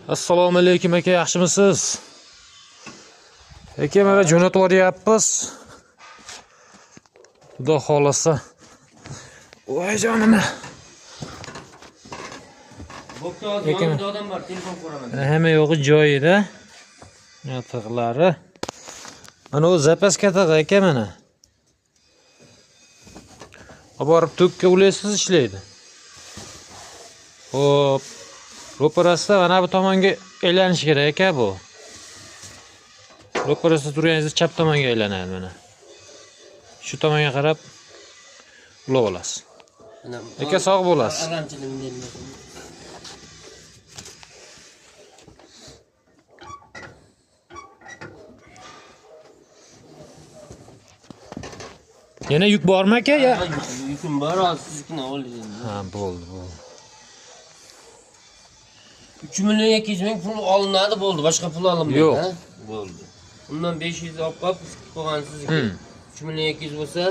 Assalomu alaykum aka, yaxshimisiz? Aka, mana jo'natib yuryapmiz. Xudo xolasa. Voy jonim. Bo'pti, hozir mana odam bor, telefon ko'raman. Hamma yo'g'i joyida. Yotiqlari. Mana o zapaska tig'i aka mana. Olib borib to'kka ulaysiz ishlaydi. Hop. Ro'parasida mana bu tomonga aylanish kerak aka bu. Ro'parasida turganingizda chap tomonga aylanadi mana. Shu tomonga qarab ulab olasiz. Aka sog' bo'lasiz. Yana yuk bormi aka? Yukim bor, hozir siznikini oling. Ha, bo'ldi. 3 million 200 ming pul olinadi, bo'ldi. Boshqa pul olinmaydi, Yo'q. Bo'ldi. Undan 500 olib qolib, qolgan sizniki. 3 million 200 bo'lsa,